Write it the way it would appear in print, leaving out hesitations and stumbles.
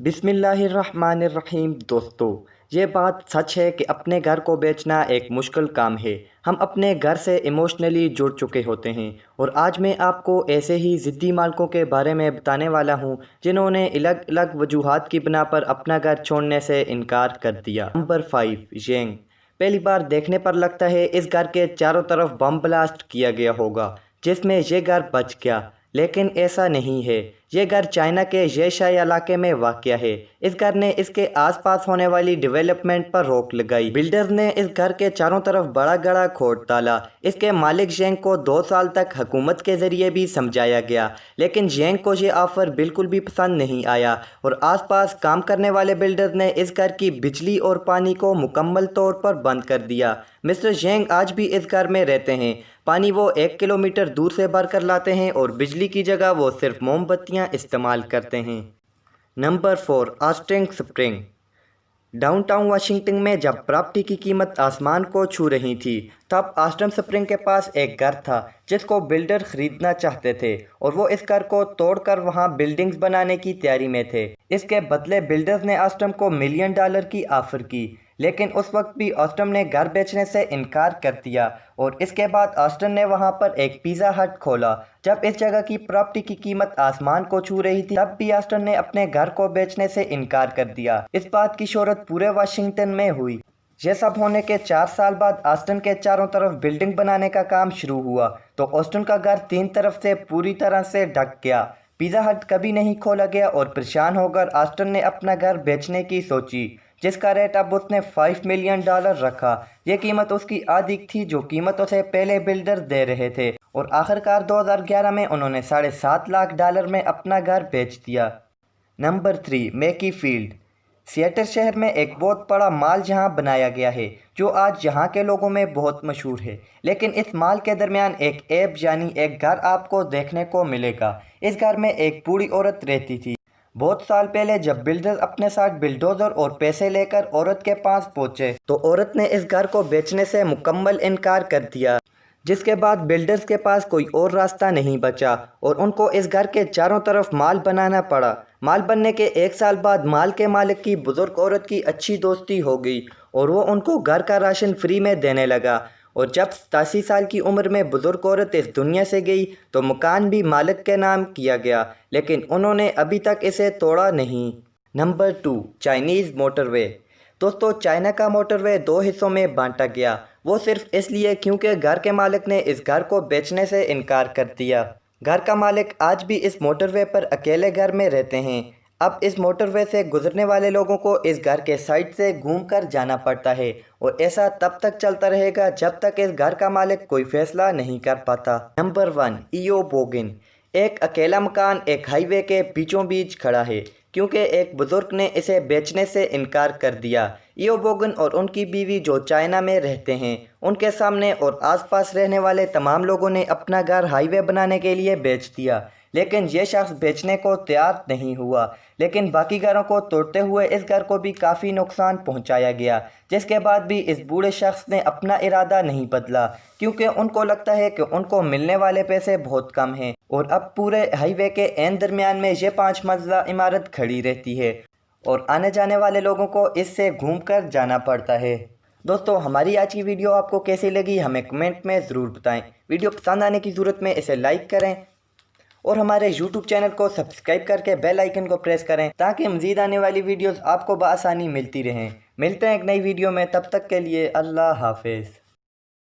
बिस्मिल्लाहिर्रहमानिर्रहीम। दोस्तों, ये बात सच है कि अपने घर को बेचना एक मुश्किल काम है। हम अपने घर से इमोशनली जुड़ चुके होते हैं और आज मैं आपको ऐसे ही ज़िद्दी मालिकों के बारे में बताने वाला हूँ जिन्होंने अलग अलग वजूहात की बिना पर अपना घर छोड़ने से इनकार कर दिया। Number 5, Zeng. पहली बार देखने पर लगता है इस घर के चारों तरफ बम ब्लास्ट किया गया होगा जिसमें ये घर बच गया, लेकिन ऐसा नहीं है। ये घर चाइना के येशाई इलाके में वाक़या है। इस घर ने इसके आसपास होने वाली डेवलपमेंट पर रोक लगाई। बिल्डर ने इस घर के चारों तरफ बड़ा गड़ा खोद डाला। इसके मालिक ज़ेंग को 2 साल तक हुकूमत के ज़रिए भी समझाया गया, लेकिन ज़ेंग को ये ऑफ़र बिल्कुल भी पसंद नहीं आया और आसपास काम करने वाले बिल्डर ने इस घर की बिजली और पानी को मुकम्मल तौर पर बंद कर दिया। मिस्टर ज़ेंग आज भी इस घर में रहते हैं। पानी वो 1 किलोमीटर दूर से भर कर लाते हैं और बिजली की जगह वो सिर्फ मोमबत्तियां इस्तेमाल करते हैं। Number 4, Austin spring. Downtown Washington में जब प्रॉपर्टी की कीमत आसमान को छू रही थी, तब ऑस्टिन स्प्रिंग के पास एक घर था जिसको बिल्डर खरीदना चाहते थे और वो इस घर को तोड़कर वहां बिल्डिंग्स बनाने की तैयारी में थे। इसके बदले बिल्डर्स ने ऑस्टिन को $1 मिलियन की ऑफ़र की, लेकिन उस वक्त भी ऑस्टिन ने घर बेचने से इनकार कर दिया और इसके बाद ऑस्टिन ने वहां पर एक पिज़्ज़ा हट खोला। जब इस जगह की प्रॉपर्टी की कीमत आसमान को छू रही थी, तब भी ऑस्टिन ने अपने घर को बेचने से इनकार कर दिया। इस बात की शोहरत पूरे वाशिंगटन में हुई। ये सब होने के 4 साल बाद ऑस्टिन के चारों तरफ बिल्डिंग बनाने का काम शुरू हुआ तो ऑस्टिन का घर 3 तरफ से पूरी तरह से ढक गया। पिज़्ज़ा हट कभी नहीं खोला गया और परेशान होकर ऑस्टिन ने अपना घर बेचने की सोची, जिसका रेट अब उसने $5 मिलियन रखा। यह कीमत उसकी आधी थी जो कीमत उसे पहले बिल्डर दे रहे थे और आखिरकार 2011 में उन्होंने $7.5 लाख में अपना घर बेच दिया। Number 3, मैकी field. सिएटल शहर में एक बहुत बड़ा मॉल जहां बनाया गया है जो आज यहाँ के लोगों में बहुत मशहूर है, लेकिन इस मॉल के दरमियान एक ऐप यानी एक घर आपको देखने को मिलेगा। इस घर में एक बूढ़ी औरत रहती थी। बहुत साल पहले जब बिल्डर अपने साथ बिल्डोजर और पैसे लेकर औरत के पास पहुंचे तो औरत ने इस घर को बेचने से मुकम्मल इनकार कर दिया, जिसके बाद बिल्डर्स के पास कोई और रास्ता नहीं बचा और उनको इस घर के चारों तरफ माल बनाना पड़ा। माल बनने के 1 साल बाद माल के मालिक की बुजुर्ग औरत की अच्छी दोस्ती हो गई और वो उनको घर का राशन फ्री में देने लगा और जब 87 साल की उम्र में बुजुर्ग औरत इस दुनिया से गई तो मकान भी मालिक के नाम किया गया, लेकिन उन्होंने अभी तक इसे तोड़ा नहीं। Number 2, Chinese motorway. दोस्तों, चाइना का मोटरवे 2 हिस्सों में बांटा गया, वो सिर्फ इसलिए क्योंकि घर के मालिक ने इस घर को बेचने से इनकार कर दिया। घर का मालिक आज भी इस मोटरवे पर अकेले घर में रहते हैं। अब इस मोटरवे से गुजरने वाले लोगों को इस घर के साइड से घूमकर जाना पड़ता है और ऐसा तब तक चलता रहेगा जब तक इस घर का मालिक कोई फैसला नहीं कर पाता। नंबर 1, इयो बोगिन। एक अकेला मकान एक हाईवे के बीचों बीच खड़ा है क्योंकि एक बुजुर्ग ने इसे बेचने से इनकार कर दिया। इयो बोगन और उनकी बीवी जो चाइना में रहते हैं, उनके सामने और आसपास रहने वाले तमाम लोगों ने अपना घर हाईवे बनाने के लिए बेच दिया, लेकिन ये शख्स बेचने को तैयार नहीं हुआ। लेकिन बाकी घरों को तोड़ते हुए इस घर को भी काफ़ी नुकसान पहुंचाया गया, जिसके बाद भी इस बूढ़े शख्स ने अपना इरादा नहीं बदला क्योंकि उनको लगता है कि उनको मिलने वाले पैसे बहुत कम हैं और अब पूरे हाईवे के एन दरमियान में ये 5 मंजिला इमारत खड़ी रहती है और आने जाने वाले लोगों को इससे घूमकर जाना पड़ता है। दोस्तों, हमारी आज की वीडियो आपको कैसी लगी हमें कमेंट में ज़रूर बताएं। वीडियो पसंद आने की ज़रूरत में इसे लाइक करें और हमारे यूट्यूब चैनल को सब्सक्राइब करके बेल आइकन को प्रेस करें ताकि मज़ीद आने वाली वीडियोस आपको बआसानी मिलती रहें। मिलते हैं एक नई वीडियो में, तब तक के लिए अल्लाह हाफिज़।